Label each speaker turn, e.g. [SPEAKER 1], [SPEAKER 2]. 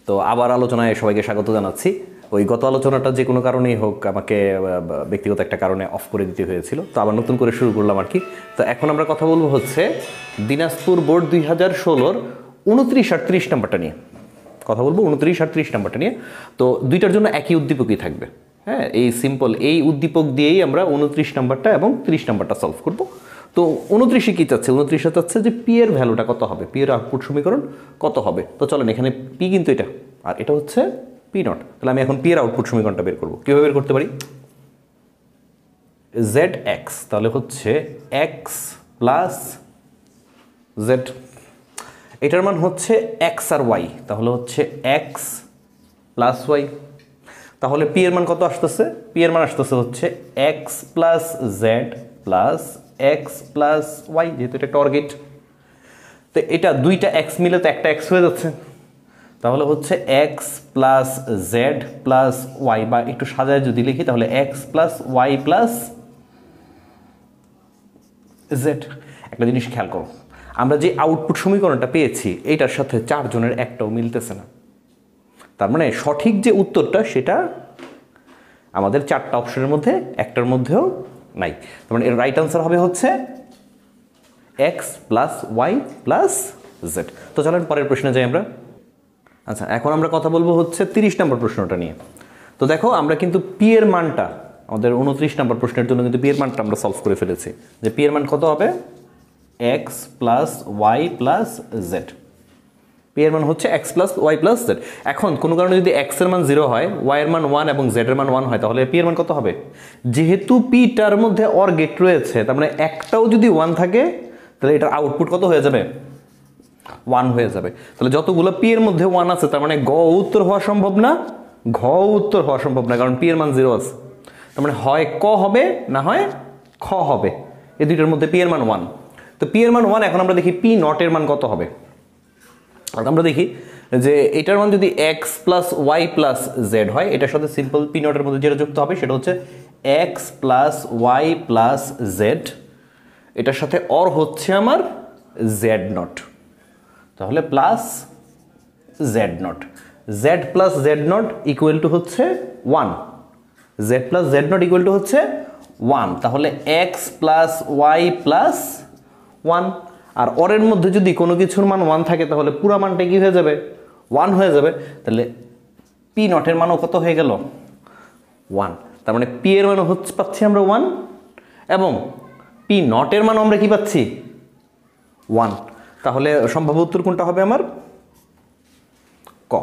[SPEAKER 1] তো আবার আলোচনায় সবাইকে স্বাগত জানাচ্ছি। ওই গত আলোচনাটা যে কোনো কারণেই হোক আমাকে ব্যক্তিগত একটা কারণে অফ করে দিতে হয়েছিল, তো আবার নতুন করে শুরু করলাম আর কি। তো এখন আমরা কথা বলবো হচ্ছে দিনাজপুর বোর্ড 2016-র 29 আর 30 নাম্বারটা নিয়ে কথা বলবো। 29 আর 30 নাম্বারটা নিয়ে। তো দুইটার জন্য একই উদ্দীপকই থাকবে। হ্যাঁ, এই সিম্পল এই উদ্দীপক দিয়েই আমরা 29 নাম্বারটা এবং 30 নাম্বারটা সলভ করব। তো 29-এ কী চাচ্ছে? 29-এ চাচ্ছে যে পি এর ভ্যালুটা কত হবে, পি এর আউটপুট সমীকরণ কত হবে। তো চলেন, এখানে পি কিন্তু এটা, আর এটা হচ্ছে পি নট। তাহলে আমি এখন পি এর আউটপুট সমীকরণটা বের করবো। কীভাবে বের করতে পারি? জেড এক্স, তাহলে হচ্ছে এক্স প্লাস জেড, এটার মান হচ্ছে এক্স আর ওয়াই, তাহলে হচ্ছে এক্স প্লাস ওয়াই। তাহলে পি এর মান কত আসতেছে? পি এর মান আসতেছে হচ্ছে x plus Z plus X plus Y, যেহেতু এটা টর্গেট। তো এটা দুইটা এক্স মিলে তো একটা এক্স হয়ে যাচ্ছে, তাহলে হচ্ছে x plus Z plus Y, বা একটু সাজায় যদি লিখি তাহলে x plus Y plus Z. একটা জিনিস খেয়াল করো, আমরা যে আউটপুট সমীকরণটা পেয়েছি এইটার সাথে 4 জনের একটাও মিলতেছে না। তার মানে সঠিক যে উত্তরটা সেটা আমাদের 4টা অপশনের মধ্যে একটার মধ্যেও নাই। তার মানে এর রাইট আনসার হবে হচ্ছে x plus Y plus Z. তো চলেন পরের প্রশ্নে যাই আমরা। আচ্ছা, এখন আমরা কথা বলবো হচ্ছে 30 নম্বর প্রশ্নটা নিয়ে। তো দেখো, আমরা কিন্তু পি এর মানটা আমাদের 29 নম্বর প্রশ্নের জন্য কিন্তু পি এর মানটা আমরা সলভ করে ফেলেছি, যে পি এর মান কত হবে? X plus Y plus Z. P এর মান হচ্ছে x plus Y plus Z. এখন কোনো কারণে যদি এক্স এর মান 0 হয়, ওয়াই এর মান 1 এবং জেড এর মান 1 হয়, তাহলে পি এর মান কত হবে? যেহেতু পিটার মধ্যে অর গেট রয়েছে, তার মানে একটাও যদি 1 থাকে তাহলে এটার আউটপুট কত হয়ে যাবে? 1 হয়ে যাবে। তাহলে যতগুলো পি এর মধ্যে 1 আছে, তার মানে গ উত্তর হওয়া সম্ভব না, ঘ উত্তর হওয়া সম্ভব না, কারণ পি এর মান 0 আছে। তার মানে হয় ক হবে, না হয় খ হবে। এই দুইটার মধ্যে পি এর মান 1। তো পি এর মান 1। এখন আমরা দেখি পি নট এর মান কত হবে। আমরা দেখি যে এটার মান যদি x plus Y plus z হয়, এটার সাথে সিম্পল পি নটের মধ্যে যেটা যুক্ত হবে সেটা হচ্ছে x plus Y plus z, এটার সাথে অর হচ্ছে আমার জেড নট, তাহলে plus z naught. Z plus z naught equal to হচ্ছে 1। Z plus z naught equal to হচ্ছে 1। তাহলে এক্স প্লাস ওয়াই প্লাস 1। আর অরের মধ্যে যদি কোনো কিছুর মান 1 থাকে তাহলে পুরো মানটা কি হয়ে যাবে? 1 হয়ে যাবে। তাহলে পি নটের মানও কত হয়ে গেল? 1। তার মানে পি এর মানও হচ্ছে পাচ্ছি আমরা 1, এবং পি নটের মানও আমরা কি পাচ্ছি? 1। তাহলে সম্ভাব্য উত্তর কোনটা হবে আমার? ক।